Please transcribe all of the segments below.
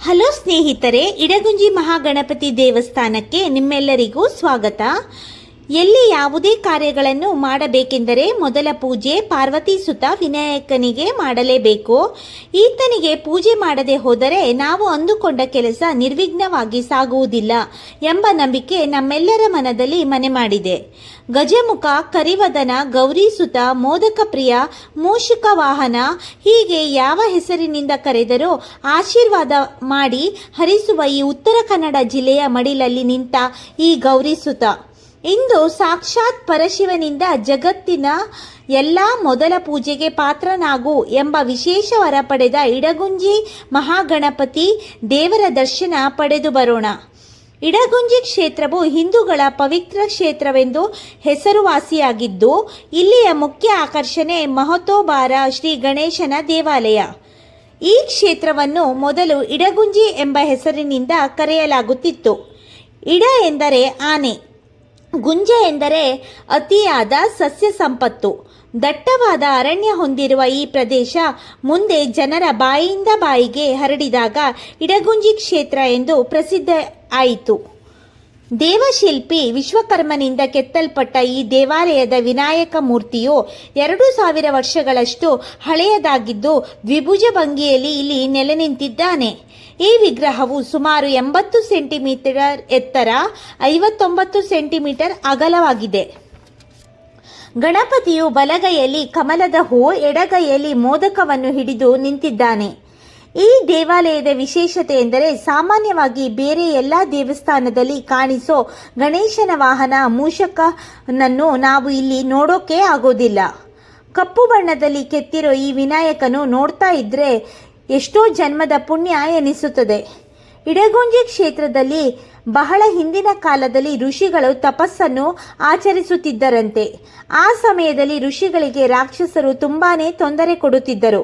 Hello ಸ್ನೇಹಿತರೆ, ಇಡಗುಂಜಿ ಮಹಾಗಣಪತಿ ದೇವಸ್ಥಾನಕ್ಕೆ ನಿಮ್ಮೆಲ್ಲರಿಗೂ ಸ್ವಾಗತ. ಎಲ್ಲಿ ಯಾವುದೇ ಕಾರ್ಯಗಳನ್ನು ಮಾಡಬೇಕೆಂದರೆ ಮೊದಲ ಪೂಜೆ ಪಾರ್ವತಿ ಸುತ ವಿನಾಯಕನಿಗೆ ಮಾಡಲೇಬೇಕು. ಈತನಿಗೆ ಪೂಜೆ ಮಾಡದೆ ಹೋದರೆ ನಾವು ಅಂದುಕೊಂಡ ಕೆಲಸ ನಿರ್ವಿಘ್ನವಾಗಿ ಸಾಗುವುದಿಲ್ಲ ಎಂಬ ನಂಬಿಕೆ ನಮ್ಮೆಲ್ಲರ ಮನದಲ್ಲಿ ಮನೆ ಮಾಡಿದೆ. ಗಜಮುಖ, ಕರಿವದನ, ಗೌರಿಸುತ, ಮೋದಕ ಪ್ರಿಯ, ಮೂಷಿಕ ವಾಹನ ಹೀಗೆ ಯಾವ ಹೆಸರಿನಿಂದ ಕರೆದರೂ ಆಶೀರ್ವಾದ ಮಾಡಿ ಹರಿಸುವ ಈ ಉತ್ತರ ಕನ್ನಡ ಜಿಲ್ಲೆಯ ಮಡಿಲಲ್ಲಿ ನಿಂತ ಈ ಗೌರಿಸುತ ಇಂದು ಸಾಕ್ಷಾತ್ ಪರಶಿವನಿಂದ ಜಗತ್ತಿನ ಎಲ್ಲ ಮೊದಲ ಪೂಜೆಗೆ ಪಾತ್ರನಾಗು ಎಂಬ ವಿಶೇಷ ವರ ಪಡೆದ ಇಡಗುಂಜಿ ಮಹಾಗಣಪತಿ ದೇವರ ದರ್ಶನ ಪಡೆದು ಬರೋಣ. ಇಡಗುಂಜಿ ಕ್ಷೇತ್ರವು ಹಿಂದೂಗಳ ಪವಿತ್ರ ಕ್ಷೇತ್ರವೆಂದು ಹೆಸರುವಾಸಿಯಾಗಿದ್ದು, ಇಲ್ಲಿಯ ಮುಖ್ಯ ಆಕರ್ಷಣೆ ಮಹತೋಬಾರ ಶ್ರೀ ಗಣೇಶನ ದೇವಾಲಯ. ಈ ಕ್ಷೇತ್ರವನ್ನು ಮೊದಲು ಇಡಗುಂಜಿ ಎಂಬ ಹೆಸರಿನಿಂದ ಕರೆಯಲಾಗುತ್ತಿತ್ತು. ಇಡ ಎಂದರೆ ಆನೆ, ಗುಂಜ ಎಂದರೆ ಅತಿಯಾದ ಸಸ್ಯ ಸಂಪತ್ತು. ದಟ್ಟವಾದ ಅರಣ್ಯ ಹೊಂದಿರುವ ಈ ಪ್ರದೇಶ ಮುಂದೆ ಜನರ ಬಾಯಿಯಿಂದ ಬಾಯಿಗೆ ಹರಡಿದಾಗ ಇಡಗುಂಜಿ ಕ್ಷೇತ್ರ ಎಂದು ಪ್ರಸಿದ್ಧ ಆಯಿತು. ದೇವಶಿಲ್ಪಿ ವಿಶ್ವಕರ್ಮನಿಂದ ಕೆತ್ತಲ್ಪಟ್ಟ ಈ ದೇವಾಲಯದ ವಿನಾಯಕ ಮೂರ್ತಿಯು 2000 ವರ್ಷಗಳಷ್ಟು ಹಳೆಯದಾಗಿದ್ದು ದ್ವಿಭುಜ ಭಂಗಿಯಲ್ಲಿ ಇಲ್ಲಿ ನೆಲೆ ನಿಂತಿದ್ದಾನೆ. ಈ ವಿಗ್ರಹವು ಸುಮಾರು 80 ಸೆಂಟಿಮೀಟರ್ ಎತ್ತರ, 59 ಸೆಂಟಿಮೀಟರ್ ಅಗಲವಾಗಿದೆ. ಗಣಪತಿಯು ಬಲಗೈಯಲ್ಲಿ ಕಮಲದ ಹೂ, ಎಡಗೈಯಲ್ಲಿ ಮೋದಕವನ್ನು ಹಿಡಿದು ನಿಂತಿದ್ದಾನೆ. ಈ ದೇವಾಲಯದ ವಿಶೇಷತೆ ಎಂದರೆ ಸಾಮಾನ್ಯವಾಗಿ ಬೇರೆ ಎಲ್ಲ ದೇವಸ್ಥಾನದಲ್ಲಿ ಕಾಣಿಸೋ ಗಣೇಶನ ವಾಹನ ಮೂಷಕನನ್ನು ನಾವು ಇಲ್ಲಿ ನೋಡೋಕೆ ಆಗೋದಿಲ್ಲ. ಕಪ್ಪು ಬಣ್ಣದಲ್ಲಿ ಕೆತ್ತಿರೋ ಈ ವಿನಾಯಕನು ನೋಡ್ತಾ ಇದ್ರೆ ಎಷ್ಟೋ ಜನ್ಮದ ಪುಣ್ಯ ಎನಿಸುತ್ತದೆ. ಇಡಗುಂಜಿ ಕ್ಷೇತ್ರದಲ್ಲಿ ಬಹಳ ಹಿಂದಿನ ಕಾಲದಲ್ಲಿ ಋಷಿಗಳು ತಪಸ್ಸನ್ನು ಆಚರಿಸುತ್ತಿದ್ದರಂತೆ. ಆ ಸಮಯದಲ್ಲಿ ಋಷಿಗಳಿಗೆ ರಾಕ್ಷಸರು ತುಂಬಾನೇ ತೊಂದರೆ ಕೊಡುತ್ತಿದ್ದರು.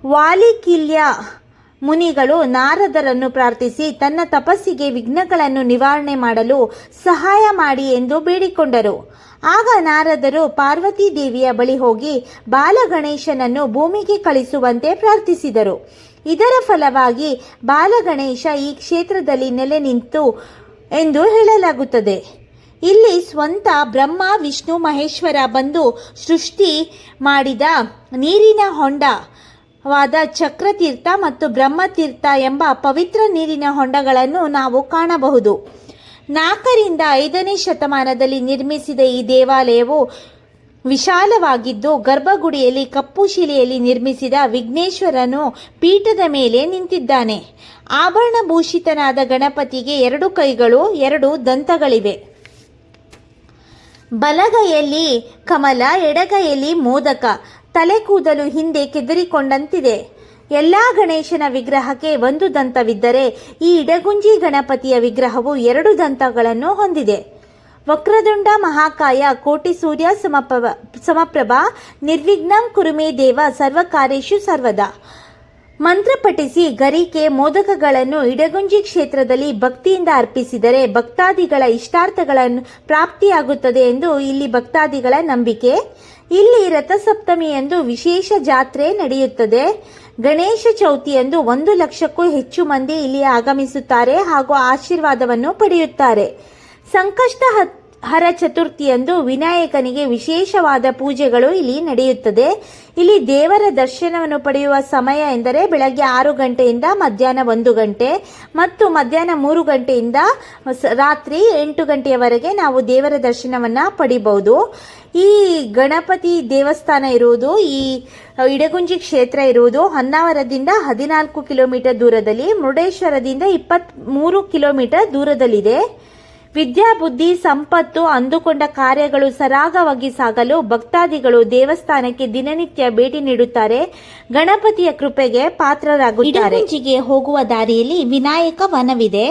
ವಾಲಿಕಿಲ್ಯ ಮುನಿಗಳು ನಾರದರನ್ನು ಪ್ರಾರ್ಥಿಸಿ ತನ್ನ ತಪಸ್ಸಿಗೆ ವಿಘ್ನಗಳನ್ನು ನಿವಾರಣೆ ಮಾಡಲು ಸಹಾಯ ಮಾಡಿ ಎಂದು ಬೇಡಿಕೊಂಡರು. ಆಗ ನಾರದರು ಪಾರ್ವತಿ ದೇವಿಯ ಬಳಿ ಹೋಗಿ ಬಾಲಗಣೇಶನನ್ನು ಭೂಮಿಗೆ ಕಳಿಸುವಂತೆ ಪ್ರಾರ್ಥಿಸಿದರು. ಇದರ ಫಲವಾಗಿ ಬಾಲಗಣೇಶ ಈ ಕ್ಷೇತ್ರದಲ್ಲಿ ನೆಲೆ ನಿಂತು ಎಂದು ಹೇಳಲಾಗುತ್ತದೆ. ಇಲ್ಲಿ ಸ್ವಂತ ಬ್ರಹ್ಮ, ವಿಷ್ಣು, ಮಹೇಶ್ವರ ಬಂದು ಸೃಷ್ಟಿ ಮಾಡಿದ ನೀರಿನ ಹೊಂಡವಾದ ಚಕ್ರತೀರ್ಥ ಮತ್ತು ಬ್ರಹ್ಮತೀರ್ಥ ಎಂಬ ಪವಿತ್ರ ನೀರಿನ ಹೊಂಡಗಳನ್ನು ನಾವು ಕಾಣಬಹುದು. 4ರಿಂದ 5ನೇ ಶತಮಾನದಲ್ಲಿ ನಿರ್ಮಿಸಿದ ಈ ದೇವಾಲಯವು ವಿಶಾಲವಾಗಿದ್ದು, ಗರ್ಭಗುಡಿಯಲ್ಲಿ ಕಪ್ಪು ಶಿಲೆಯಲ್ಲಿ ನಿರ್ಮಿಸಿದ ವಿಘ್ನೇಶ್ವರನು ಪೀಠದ ಮೇಲೆ ನಿಂತಿದ್ದಾನೆ. ಆಭರಣಭೂಷಿತನಾದ ಗಣಪತಿಗೆ 2 ಕೈಗಳು, 2 ದಂತಗಳಿವೆ. ಬಲಗೈಯಲ್ಲಿ ಕಮಲ, ಎಡಗೈಯಲ್ಲಿ ಮೋದಕ. ತಲೆ ಕೂದಲು ಹಿಂದೆ ಕೆದರಿಕೊಂಡಂತಿದೆ. ಎಲ್ಲ ಗಣೇಶನ ವಿಗ್ರಹಕ್ಕೆ 1 ದಂತವಿದ್ದರೆ ಈ ಇಡಗುಂಜಿ ಗಣಪತಿಯ ವಿಗ್ರಹವು 2 ದಂತಗಳನ್ನು ಹೊಂದಿದೆ. ವಕ್ರದುಂಡ ಮಹಾಕಾಯ, ಕೋಟಿ ಸೂರ್ಯ ಸಮಪ್ರಭಾ, ನಿರ್ವಿಘ್ನಂ ಕುರುಮೇ ದೇವ, ಸರ್ವಕಾರ್ಯೇಷು ಸರ್ವದಾ. ಮಂತ್ರ ಪಠಿಸಿ ಗರಿಕೆ, ಮೋದಕಗಳನ್ನು ಇಡಗುಂಜಿ ಕ್ಷೇತ್ರದಲ್ಲಿ ಭಕ್ತಿಯಿಂದ ಅರ್ಪಿಸಿದರೆ ಭಕ್ತಾದಿಗಳ ಇಷ್ಟಾರ್ಥಗಳನ್ನು ಪ್ರಾಪ್ತಿಯಾಗುತ್ತದೆ ಎಂದು ಇಲ್ಲಿ ಭಕ್ತಾದಿಗಳ ನಂಬಿಕೆ. ಇಲ್ಲಿ ರಥಸಪ್ತಮಿಯಂದು ವಿಶೇಷ ಜಾತ್ರೆ ನಡೆಯುತ್ತದೆ. ಗಣೇಶ ಚೌತಿಯಂದು 1 ಲಕ್ಷಕ್ಕೂ ಹೆಚ್ಚು ಮಂದಿ ಇಲ್ಲಿ ಆಗಮಿಸುತ್ತಾರೆ ಹಾಗೂ ಆಶೀರ್ವಾದವನ್ನು ಪಡೆಯುತ್ತಾರೆ. ಸಂಕಷ್ಟ ಹರ ಚತುರ್ಥಿಯಂದು ವಿನಾಯಕನಿಗೆ ವಿಶೇಷವಾದ ಪೂಜೆಗಳು ಇಲ್ಲಿ ನಡೆಯುತ್ತದೆ. ಇಲ್ಲಿ ದೇವರ ದರ್ಶನವನ್ನು ಪಡೆಯುವ ಸಮಯ ಎಂದರೆ ಬೆಳಗ್ಗೆ 6 ಗಂಟೆಯಿಂದ ಮಧ್ಯಾಹ್ನ 1 ಗಂಟೆ ಮತ್ತು ಮಧ್ಯಾಹ್ನ 3 ಗಂಟೆಯಿಂದ ರಾತ್ರಿ 8 ಗಂಟೆಯವರೆಗೆ ನಾವು ದೇವರ ದರ್ಶನವನ್ನು ಪಡಿಬಹುದು. ಈ ಗಣಪತಿ ದೇವಸ್ಥಾನ ಇರುವುದು, ಈ ಇಡಗುಂಜಿ ಕ್ಷೇತ್ರ ಇರುವುದು ಹೊನ್ನಾವರದಿಂದ 14 ಕಿಲೋಮೀಟರ್ ದೂರದಲ್ಲಿ, ಮುರುಡೇಶ್ವರದಿಂದ 23 ಕಿಲೋಮೀಟರ್ ದೂರದಲ್ಲಿದೆ. ವಿದ್ಯಾಬುದ್ಧಿ ಸಂಪತ್ತು ಅಂದುಕೊಂಡ ಕಾರ್ಯಗಳು ಸರಾಗವಾಗಿ ಸಾಗಲು ಭಕ್ತಾದಿಗಳು ದೇವಸ್ಥಾನಕ್ಕೆ ದಿನನಿತ್ಯ ಭೇಟಿ ನೀಡುತ್ತಾರೆ. ಗಣಪತಿಯ ಕೃಪೆಗೆ ಪಾತ್ರರಾಗುತ್ತಾರೆ. ಇಡಗುಂಜಿಗೆ ಹೋಗುವ ದಾರಿಯಲ್ಲಿ ವಿನಾಯಕ ವನವಿದೆ.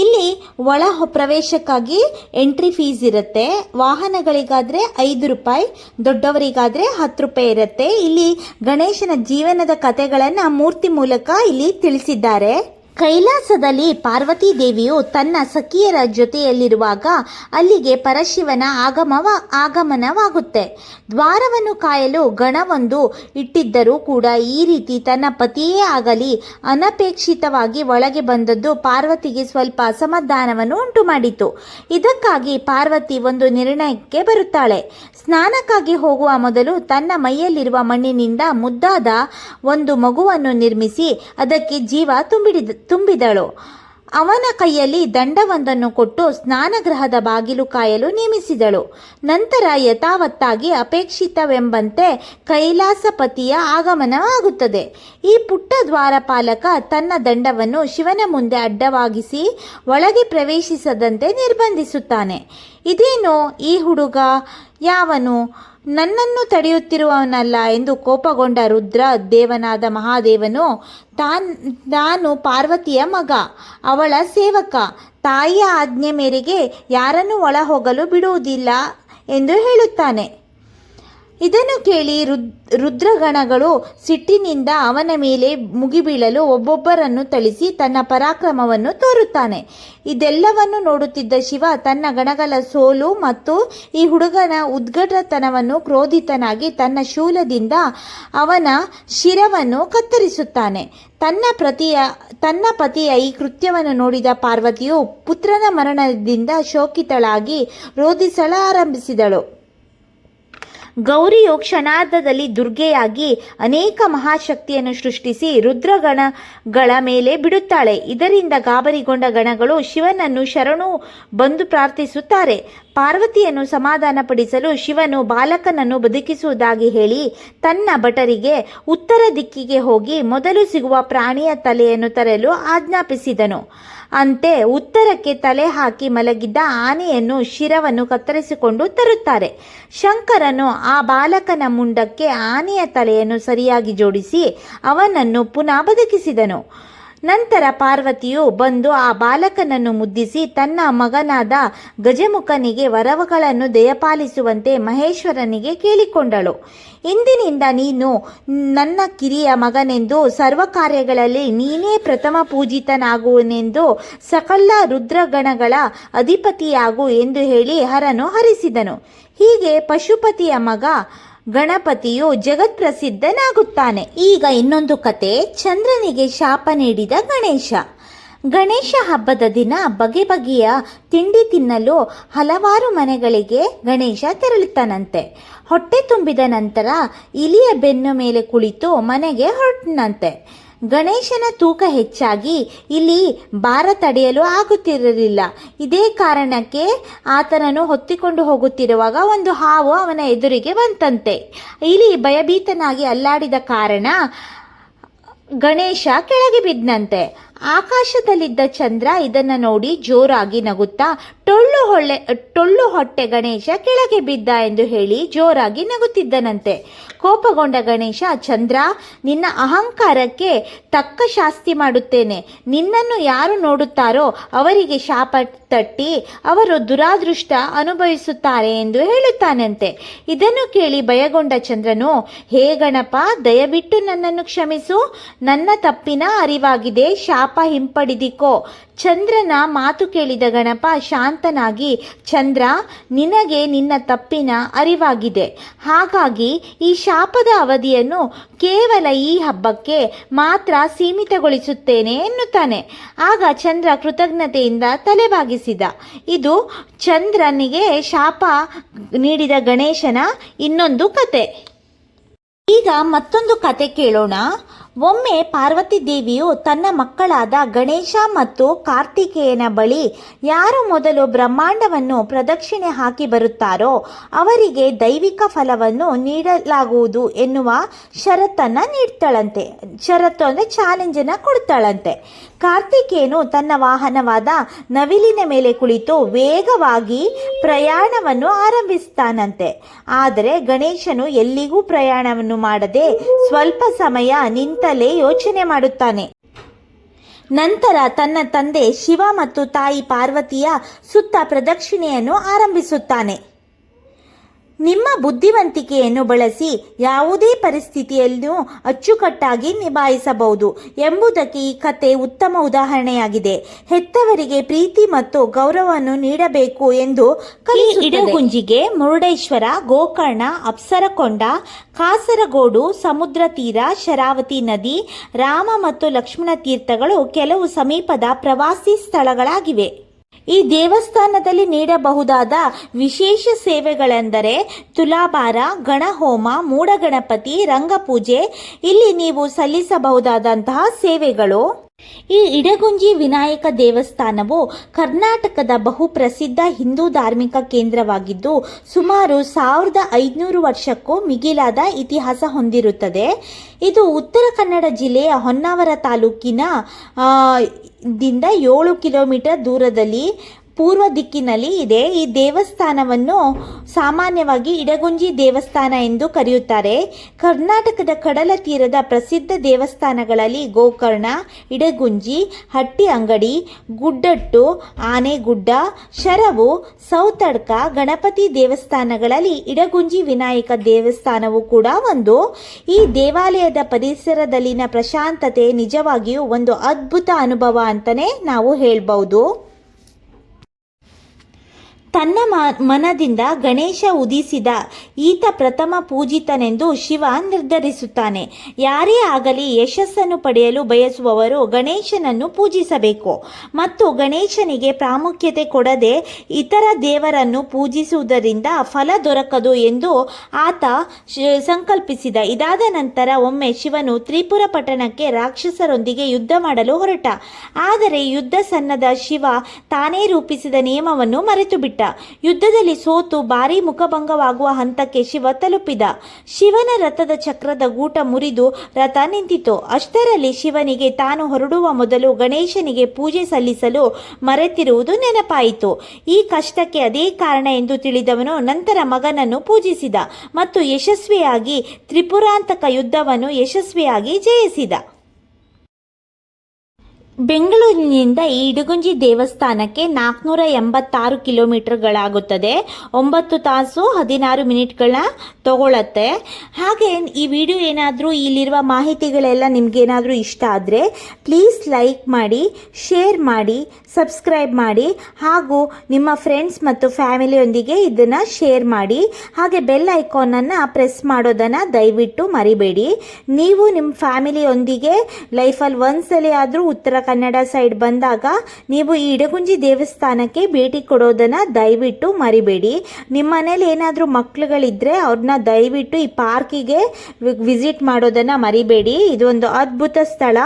ಇಲ್ಲಿ ಒಳ ಪ್ರವೇಶಕ್ಕಾಗಿ ಎಂಟ್ರಿ ಫೀಸ್ ಇರುತ್ತೆ. ವಾಹನಗಳಿಗಾದರೆ 5 ರೂಪಾಯಿ, ದೊಡ್ಡವರಿಗಾದರೆ 10 ರೂಪಾಯಿ ಇರುತ್ತೆ. ಇಲ್ಲಿ ಗಣೇಶನ ಜೀವನದ ಕಥೆಗಳನ್ನು ಮೂರ್ತಿ ಮೂಲಕ ಇಲ್ಲಿ ತಿಳಿಸಿದ್ದಾರೆ. ಕೈಲಾಸದಲ್ಲಿ ಪಾರ್ವತೀ ದೇವಿಯು ತನ್ನ ಸಖಿಯರ ಜೊತೆಯಲ್ಲಿರುವಾಗ ಅಲ್ಲಿಗೆ ಪರಶಿವನ ಆಗಮನವಾಗುತ್ತೆ. ದ್ವಾರವನ್ನು ಕಾಯಲು ಗಣವೊಂದು ಇಟ್ಟಿದ್ದರೂ ಕೂಡ ಈ ರೀತಿ ತನ್ನ ಪತಿಯೇ ಆಗಲಿ ಅನಪೇಕ್ಷಿತವಾಗಿ ಒಳಗೆ ಬಂದದ್ದು ಪಾರ್ವತಿಗೆ ಸ್ವಲ್ಪ ಅಸಮಾಧಾನವನ್ನು ಉಂಟು ಮಾಡಿತು. ಇದಕ್ಕಾಗಿ ಪಾರ್ವತಿ ಒಂದು ನಿರ್ಣಯಕ್ಕೆ ಬರುತ್ತಾಳೆ. ಸ್ನಾನಕ್ಕಾಗಿ ಹೋಗುವ ಮೊದಲು ತನ್ನ ಮೈಯಲ್ಲಿರುವ ಮಣ್ಣಿನಿಂದ ಮುದ್ದಾದ ಒಂದು ಮಗುವನ್ನು ನಿರ್ಮಿಸಿ ಅದಕ್ಕೆ ಜೀವ ತುಂಬಿದಳು. ಅವನ ಕೈಯಲ್ಲಿ ದಂಡವೊಂದನ್ನು ಕೊಟ್ಟು ಸ್ನಾನಗೃಹದ ಬಾಗಿಲು ಕಾಯಲು ನೇಮಿಸಿದಳು. ನಂತರ ಯಥಾವತ್ತಾಗಿ ಅಪೇಕ್ಷಿತವೆಂಬಂತೆ ಕೈಲಾಸಪತಿಯ ಆಗಮನವಾಗುತ್ತದೆ. ಈ ಪುಟ್ಟ ದ್ವಾರಪಾಲಕ ತನ್ನ ದಂಡವನ್ನು ಶಿವನ ಮುಂದೆ ಅಡ್ಡವಾಗಿಸಿ ಒಳಗೆ ಪ್ರವೇಶಿಸದಂತೆ ನಿರ್ಬಂಧಿಸುತ್ತಾನೆ. ಇದೇನೋ ಈ ಹುಡುಗ ಯಾವನು, ನನ್ನನ್ನು ತಡೆಯುತ್ತಿರುವವನಲ್ಲ ಎಂದು ಕೋಪಗೊಂಡ ರುದ್ರ ದೇವನಾದ ಮಹಾದೇವನು ನಾನು ಪಾರ್ವತಿಯ ಮಗ, ಅವಳ ಸೇವಕ, ತಾಯಿಯ ಆಜ್ಞೆ ಮೇರೆಗೆ ಯಾರನ್ನು ಒಳ ಹೋಗಲು ಬಿಡುವುದಿಲ್ಲ ಎಂದು ಹೇಳುತ್ತಾನೆ. ಇದನ್ನು ಕೇಳಿ ರುದ್ರಗಣಗಳು ಸಿಟ್ಟಿನಿಂದ ಅವನ ಮೇಲೆ ಮುಗಿಬೀಳಲು ಒಬ್ಬೊಬ್ಬರನ್ನು ಥಳಿಸಿ ತನ್ನ ಪರಾಕ್ರಮವನ್ನು ತೋರುತ್ತಾನೆ. ಇದೆಲ್ಲವನ್ನು ನೋಡುತ್ತಿದ್ದ ಶಿವ ತನ್ನ ಗಣಗಳ ಸೋಲು ಮತ್ತು ಈ ಹುಡುಗನ ಉದ್ಘಟತನವನ್ನು ಕ್ರೋಧಿತನಾಗಿ ತನ್ನ ಶೂಲದಿಂದ ಅವನ ಶಿರವನ್ನು ಕತ್ತರಿಸುತ್ತಾನೆ. ತನ್ನ ಪತಿಯ ಈ ಕೃತ್ಯವನ್ನು ನೋಡಿದ ಪಾರ್ವತಿಯು ಪುತ್ರನ ಮರಣದಿಂದ ಶೋಕಿತಳಾಗಿ ರೋಧಿಸಲಾರಂಭಿಸಿದಳು. ಗೌರಿಯು ಕ್ಷಣಾರ್ಧದಲ್ಲಿ ದುರ್ಗೆಯಾಗಿ ಅನೇಕ ಮಹಾಶಕ್ತಿಯನ್ನು ಸೃಷ್ಟಿಸಿ ರುದ್ರಗಣಗಳ ಮೇಲೆ ಬಿಡುತ್ತಾಳೆ. ಇದರಿಂದ ಗಾಬರಿಗೊಂಡ ಗಣಗಳು ಶಿವನನ್ನು ಶರಣು ಬಂದು ಪ್ರಾರ್ಥಿಸುತ್ತಾರೆ. ಪಾರ್ವತಿಯನ್ನು ಸಮಾಧಾನಪಡಿಸಲು ಶಿವನು ಬಾಲಕನನ್ನು ಬದುಕಿಸುವುದಾಗಿ ಹೇಳಿ ತನ್ನ ಭಟರಿಗೆ ಉತ್ತರ ದಿಕ್ಕಿಗೆ ಹೋಗಿ ಮೊದಲು ಸಿಗುವ ಪ್ರಾಣಿಯ ತಲೆಯನ್ನು ತರಲು ಆಜ್ಞಾಪಿಸಿದನು. ಅಂತೆ ಉತ್ತರಕ್ಕೆ ತಲೆ ಹಾಕಿ ಮಲಗಿದ್ದ ಆನೆಯನ್ನು ಶಿರವನ್ನು ಕತ್ತರಿಸಿಕೊಂಡು ತರುತ್ತಾರೆ. ಶಂಕರನು ಆ ಬಾಲಕನ ಮುಂಡಕ್ಕೆ ಆನೆಯ ತಲೆಯನ್ನು ಸರಿಯಾಗಿ ಜೋಡಿಸಿ ಅವನನ್ನು ಪುನಃ ಬದುಕಿಸಿದನು. ನಂತರ ಪಾರ್ವತಿಯು ಬಂದು ಆ ಬಾಲಕನನ್ನು ಮುದ್ದಿಸಿ ತನ್ನ ಮಗನಾದ ಗಜಮುಖನಿಗೆ ವರಗಳನ್ನು ದಯಪಾಲಿಸುವಂತೆ ಮಹೇಶ್ವರನಿಗೆ ಕೇಳಿಕೊಂಡಳು. ಇಂದಿನಿಂದ ನೀನು ನನ್ನ ಕಿರಿಯ ಮಗನೆಂದು ಸರ್ವ ಕಾರ್ಯಗಳಲ್ಲಿ ನೀನೇ ಪ್ರಥಮ ಪೂಜಿತನಾಗುವನೆಂದು ಸಕಲ ರುದ್ರಗಣಗಳ ಅಧಿಪತಿಯಾಗು ಎಂದು ಹೇಳಿ ಹರನು ಹರಿಸಿದನು. ಹೀಗೆ ಪಶುಪತಿಯ ಮಗ ಗಣಪತಿಯು ಜಗತ್ಪ್ರಸಿದ್ಧನಾಗುತ್ತಾನೆ. ಈಗ ಇನ್ನೊಂದು ಕತೆ, ಚಂದ್ರನಿಗೆ ಶಾಪ ನೀಡಿದ ಗಣೇಶ. ಗಣೇಶ ಹಬ್ಬದ ದಿನ ಬಗೆ ಬಗೆಯ ತಿಂಡಿ ತಿನ್ನಲು ಹಲವಾರು ಮನೆಗಳಿಗೆ ಗಣೇಶ ತೆರಳುತ್ತಾನಂತೆ. ಹೊಟ್ಟೆ ತುಂಬಿದ ನಂತರ ಇಲಿಯ ಬೆನ್ನು ಮೇಲೆ ಕುಳಿತು ಮನೆಗೆ ಹೊರಟನಂತೆ. ಗಣೇಶನ ತೂಕ ಹೆಚ್ಚಾಗಿ ಇಲ್ಲಿ ಭಾರ ತಡೆಯಲು ಆಗುತ್ತಿರಲಿಲ್ಲ. ಇದೇ ಕಾರಣಕ್ಕೆ ಆತನನ್ನು ಹೊತ್ತಿಕೊಂಡು ಹೋಗುತ್ತಿರುವಾಗ ಒಂದು ಹಾವು ಅವನ ಎದುರಿಗೆ ಬಂತಂತೆ. ಇಲಿ ಭಯಭೀತನಾಗಿ ಅಲ್ಲಾಡಿದ ಕಾರಣ ಗಣೇಶ ಕೆಳಗೆ ಬಿದ್ದನಂತೆ. ಆಕಾಶದಲ್ಲಿದ್ದ ಚಂದ್ರ ಇದನ್ನು ನೋಡಿ ಜೋರಾಗಿ ನಗುತ್ತಾ ಟೊಳ್ಳು ಹೊಟ್ಟೆ ಗಣೇಶ ಕೆಳಗೆ ಬಿದ್ದ ಎಂದು ಹೇಳಿ ಜೋರಾಗಿ ನಗುತ್ತಿದ್ದನಂತೆ. ಕೋಪಗೊಂಡ ಗಣೇಶ, ಚಂದ್ರ, ನಿನ್ನ ಅಹಂಕಾರಕ್ಕೆ ತಕ್ಕ ಶಾಸ್ತಿ ಮಾಡುತ್ತೇನೆ. ನಿನ್ನನ್ನು ಯಾರು ನೋಡುತ್ತಾರೋ ಅವರಿಗೆ ಶಾಪ ತಟ್ಟಿ ಅವರು ದುರಾದೃಷ್ಟ ಅನುಭವಿಸುತ್ತಾರೆ ಎಂದು ಹೇಳುತ್ತಾನಂತೆ. ಇದನ್ನು ಕೇಳಿ ಭಯಗೊಂಡ ಚಂದ್ರನು, ಹೇ ಗಣಪ, ದಯವಿಟ್ಟು ನನ್ನನ್ನು ಕ್ಷಮಿಸು, ನನ್ನ ತಪ್ಪಿನ ಅರಿವಾಗಿದೆ, ಶಾಪ ಹಿಂಪಡೆದಿಕೋ. ಚಂದ್ರನ ಮಾತು ಕೇಳಿದ ಗಣಪ ಶಾಂತನಾಗಿ, ಚಂದ್ರ, ನಿನಗೆ ನಿನ್ನ ತಪ್ಪಿನ ಅರಿವಾಗಿದೆ, ಹಾಗಾಗಿ ಈ ಶಾಪದ ಅವಧಿಯನ್ನು ಕೇವಲ ಈ ಹಬ್ಬಕ್ಕೆ ಮಾತ್ರ ಸೀಮಿತಗೊಳಿಸುತ್ತೇನೆ ಎನ್ನುತ್ತಾನೆ. ಆಗ ಚಂದ್ರ ಕೃತಜ್ಞತೆಯಿಂದ ತಲೆಬಾಗಿಸಿದ. ಇದು ಚಂದ್ರನಿಗೆ ಶಾಪ ನೀಡಿದ ಗಣೇಶನ ಇನ್ನೊಂದು ಕತೆ. ಈಗ ಮತ್ತೊಂದು ಕತೆ ಕೇಳೋಣ. ಒಮ್ಮೆ ಪಾರ್ವತಿ ದೇವಿಯು ತನ್ನ ಮಕ್ಕಳಾದ ಗಣೇಶ ಮತ್ತು ಕಾರ್ತಿಕೇಯನ ಬಳಿ ಯಾರು ಮೊದಲು ಬ್ರಹ್ಮಾಂಡವನ್ನು ಪ್ರದಕ್ಷಿಣೆ ಹಾಕಿ ಬರುತ್ತಾರೋ ಅವರಿಗೆ ದೈವಿಕ ಫಲವನ್ನು ನೀಡಲಾಗುವುದು ಎನ್ನುವ ಷರತ್ತನ್ನು ನೀಡ್ತಾಳಂತೆ. ಷರತ್ತು ಅಂದರೆ ಚಾಲೆಂಜನ್ನು ಕೊಡ್ತಾಳಂತೆ. ಕಾರ್ತಿಕೇಯನು ತನ್ನ ವಾಹನವಾದ ನವಿಲಿನ ಮೇಲೆ ಕುಳಿತು ವೇಗವಾಗಿ ಪ್ರಯಾಣವನ್ನು ಆರಂಭಿಸ್ತಾನಂತೆ. ಆದರೆ ಗಣೇಶನು ಎಲ್ಲಿಗೂ ಪ್ರಯಾಣವನ್ನು ಮಾಡದೆ ಸ್ವಲ್ಪ ಸಮಯ ನಿಂತಲೇ ಯೋಚನೆ ಮಾಡುತ್ತಾನೆ. ನಂತರ ತನ್ನ ತಂದೆ ಶಿವ ಮತ್ತು ತಾಯಿ ಪಾರ್ವತಿಯ ಸುತ್ತ ಪ್ರದಕ್ಷಿಣೆಯನ್ನು ಆರಂಭಿಸುತ್ತಾನೆ. ನಿಮ್ಮ ಬುದ್ಧಿವಂತಿಕೆಯನ್ನು ಬಳಸಿ ಯಾವುದೇ ಪರಿಸ್ಥಿತಿಯಲ್ಲೂ ಅಚ್ಚುಕಟ್ಟಾಗಿ ನಿಭಾಯಿಸಬಹುದು ಎಂಬುದಕ್ಕೆ ಈ ಕತೆ ಉತ್ತಮ ಉದಾಹರಣೆಯಾಗಿದೆ. ಹೆತ್ತವರಿಗೆ ಪ್ರೀತಿ ಮತ್ತು ಗೌರವವನ್ನು ನೀಡಬೇಕು ಎಂದು ಕಲಿಸುತ್ತದೆ. ಇಡಗುಂಜಿಗೆ ಮುರುಡೇಶ್ವರ, ಗೋಕರ್ಣ, ಅಪ್ಸರಕೊಂಡ, ಕಾಸರಗೋಡು, ಸಮುದ್ರ ತೀರ, ಶರಾವತಿ ನದಿ, ರಾಮ ಮತ್ತು ಲಕ್ಷ್ಮಣ ತೀರ್ಥಗಳು ಕೆಲವು ಸಮೀಪದ ಪ್ರವಾಸಿ ಸ್ಥಳಗಳಾಗಿವೆ. ಈ ದೇವಸ್ಥಾನದಲ್ಲಿ ನೀಡಬಹುದಾದ ವಿಶೇಷ ಸೇವೆಗಳೆಂದರೆ ತುಲಾಭಾರ, ಗಣಹೋಮ, ಮೂಢಗಣಪತಿ, ರಂಗಪೂಜೆ ಇಲ್ಲಿ ನೀವು ಸಲ್ಲಿಸಬಹುದಾದಂತಹ ಸೇವೆಗಳು. ಈ ಇಡಗುಂಜಿ ವಿನಾಯಕ ದೇವಸ್ಥಾನವು ಕರ್ನಾಟಕದ ಬಹುಪ್ರಸಿದ್ಧ ಹಿಂದೂ ಧಾರ್ಮಿಕ ಕೇಂದ್ರವಾಗಿದ್ದು ಸುಮಾರು 1500 ವರ್ಷಕ್ಕೂ ಮಿಗಿಲಾದ ಇತಿಹಾಸ ಹೊಂದಿರುತ್ತದೆ. ಇದು ಉತ್ತರ ಕನ್ನಡ ಜಿಲ್ಲೆಯ ಹೊನ್ನಾವರ ತಾಲೂಕಿನ ದಿಂದ 7 ಕಿಲೋಮೀಟರ್ ದೂರದಲ್ಲಿ ಪೂರ್ವ ದಿಕ್ಕಿನಲ್ಲಿ ಇದೆ. ಈ ದೇವಸ್ಥಾನವನ್ನು ಸಾಮಾನ್ಯವಾಗಿ ಇಡಗುಂಜಿ ದೇವಸ್ಥಾನ ಎಂದು ಕರೆಯುತ್ತಾರೆ. ಕರ್ನಾಟಕದ ಕಡಲ ತೀರದ ಪ್ರಸಿದ್ಧ ದೇವಸ್ಥಾನಗಳಲ್ಲಿ ಗೋಕರ್ಣ, ಇಡಗುಂಜಿ, ಹಟ್ಟಿ ಅಂಗಡಿ, ಗುಡ್ಡಟ್ಟು, ಆನೆಗುಡ್ಡ, ಶರವು, ಸೌತಡ್ಕ, ಗಣಪತಿ ದೇವಸ್ಥಾನಗಳಲ್ಲಿ ಇಡಗುಂಜಿ ವಿನಾಯಕ ದೇವಸ್ಥಾನವು ಕೂಡ ಒಂದು. ಈ ದೇವಾಲಯದ ಪರಿಸರದಲ್ಲಿನ ಪ್ರಶಾಂತತೆ ನಿಜವಾಗಿಯೂ ಒಂದು ಅದ್ಭುತ ಅನುಭವ ಅಂತಲೇ ನಾವು ಹೇಳ್ಬೋದು. ತನ್ನ ಮನದಿಂದ ಗಣೇಶ ಉದಿಸಿದ ಈತ ಪ್ರಥಮ ಪೂಜಿತನೆಂದು ಶಿವ ನಿರ್ಧರಿಸುತ್ತಾನೆ. ಯಾರೇ ಆಗಲಿ ಯಶಸ್ಸನ್ನು ಪಡೆಯಲು ಬಯಸುವವರು ಗಣೇಶನನ್ನು ಪೂಜಿಸಬೇಕು ಮತ್ತು ಗಣೇಶನಿಗೆ ಪ್ರಾಮುಖ್ಯತೆ ಕೊಡದೆ ಇತರ ದೇವರನ್ನು ಪೂಜಿಸುವುದರಿಂದ ಫಲ ದೊರಕದು ಎಂದು ಆತ ಸಂಕಲ್ಪಿಸಿದ. ಇದಾದ ನಂತರ ಒಮ್ಮೆ ಶಿವನು ತ್ರಿಪುರ ಪಟ್ಟಣಕ್ಕೆ ರಾಕ್ಷಸರೊಂದಿಗೆ ಯುದ್ಧ ಮಾಡಲು ಹೊರಟ. ಆದರೆ ಯುದ್ಧ ಸನ್ನದ್ಧ ಶಿವ ತಾನೇ ರೂಪಿಸಿದ ನಿಯಮವನ್ನು ಮರೆತು ಬಿಟ್ಟ. ಯುದ್ಧದಲ್ಲಿ ಸೋತು ಭಾರೀ ಮುಖಭಂಗವಾಗುವ ಹಂತಕ್ಕೆ ಶಿವ ತಲುಪಿದ. ಶಿವನ ರಥದ ಚಕ್ರದ ಗೂಟ ಮುರಿದು ರಥ ನಿಂತಿತು. ಅಷ್ಟರಲ್ಲಿ ಶಿವನಿಗೆ ತಾನು ಹೊರಡುವ ಮೊದಲು ಗಣೇಶನಿಗೆ ಪೂಜೆ ಸಲ್ಲಿಸಲು ಮರೆತಿರುವುದು ನೆನಪಾಯಿತು. ಈ ಕಷ್ಟಕ್ಕೆ ಅದೇ ಕಾರಣ ಎಂದು ತಿಳಿದವನು ನಂತರ ಮಗನನ್ನು ಪೂಜಿಸಿದ ಮತ್ತು ಯಶಸ್ವಿಯಾಗಿ ತ್ರಿಪುರಾಂತಕ ಯುದ್ಧವನ್ನು ಯಶಸ್ವಿಯಾಗಿ ಜಯಿಸಿದ. ಬೆಂಗಳೂರಿನಿಂದ ಈ ಇಡಗುಂಜಿ ದೇವಸ್ಥಾನಕ್ಕೆ 486 ಕಿಲೋಮೀಟರ್ಗಳಾಗುತ್ತದೆ. 9 ತಾಸು 16 ಮಿನಿಟ್ಗಳ ತಗೊಳ್ಳತ್ತೆ. ಹಾಗೆ ಈ ವಿಡಿಯೋ ಏನಾದರೂ ಇಲ್ಲಿರುವ ಮಾಹಿತಿಗಳೆಲ್ಲ ನಿಮಗೇನಾದರೂ ಇಷ್ಟ ಆದರೆ ಪ್ಲೀಸ್ ಲೈಕ್ ಮಾಡಿ, ಶೇರ್ ಮಾಡಿ, ಸಬ್ಸ್ಕ್ರೈಬ್ ಮಾಡಿ ಹಾಗೂ ನಿಮ್ಮ ಫ್ರೆಂಡ್ಸ್ ಮತ್ತು ಫ್ಯಾಮಿಲಿಯೊಂದಿಗೆ ಇದನ್ನು ಶೇರ್ ಮಾಡಿ. ಹಾಗೆ ಬೆಲ್ ಐಕಾನನ್ನು ಪ್ರೆಸ್ ಮಾಡೋದನ್ನು ದಯವಿಟ್ಟು ಮರಿಬೇಡಿ. ನೀವು ನಿಮ್ಮ ಫ್ಯಾಮಿಲಿಯೊಂದಿಗೆ ಲೈಫಲ್ಲಿ ಒಂದ್ಸಲ ಆದರೂ ಉತ್ತರ ಕನ್ನಡ ಸೈಡ್ ಬಂದಾಗ ನೀವು ಈ ಇಡಗುಂಜಿ ದೇವಸ್ಥಾನಕ್ಕೆ ಭೇಟಿ ಕೊಡೋದನ್ನು ದಯವಿಟ್ಟು ಮರಿಬೇಡಿ. ನಿಮ್ಮ ಮನೇಲಿ ಏನಾದರೂ ಮಕ್ಕಳುಗಳಿದ್ದರೆ ಅವ್ರನ್ನ ದಯವಿಟ್ಟು ಈ ಪಾರ್ಕಿಗೆ ವಿಸಿಟ್ ಮಾಡೋದನ್ನು ಮರಿಬೇಡಿ. ಇದು ಒಂದು ಅದ್ಭುತ ಸ್ಥಳ.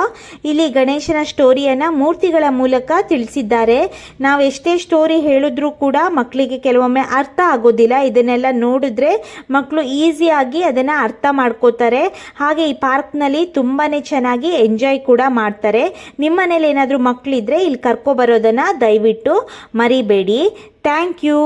ಇಲ್ಲಿ ಗಣೇಶನ ಸ್ಟೋರಿಯನ್ನು ಮೂರ್ತಿಗಳ ಮೂಲಕ ತಿಳಿಸಿದ್ದಾರೆ. ನಾವು ಎಷ್ಟೇ ಸ್ಟೋರಿ ಹೇಳಿದ್ರೂ ಕೂಡ ಮಕ್ಕಳಿಗೆ ಕೆಲವೊಮ್ಮೆ ಅರ್ಥ ಆಗೋದಿಲ್ಲ. ಇದನ್ನೆಲ್ಲ ನೋಡಿದ್ರೆ ಮಕ್ಕಳು ಈಸಿಯಾಗಿ ಅದನ್ನು ಅರ್ಥ ಮಾಡ್ಕೋತಾರೆ. ಹಾಗೆ ಈ ಪಾರ್ಕ್ನಲ್ಲಿ ತುಂಬಾ ಚೆನ್ನಾಗಿ ಎಂಜಾಯ್ ಕೂಡ ಮಾಡ್ತಾರೆ. ನಿಮ್ಮ ಮನೇಲಿ ಏನಾದರೂ ಮಕ್ಕಳಿದ್ರೆ ಇಲ್ಲಿ ಕರ್ಕೊಬರೋದನ್ನು ದಯವಿಟ್ಟು ಮರಿಬೇಡಿ. Thank you.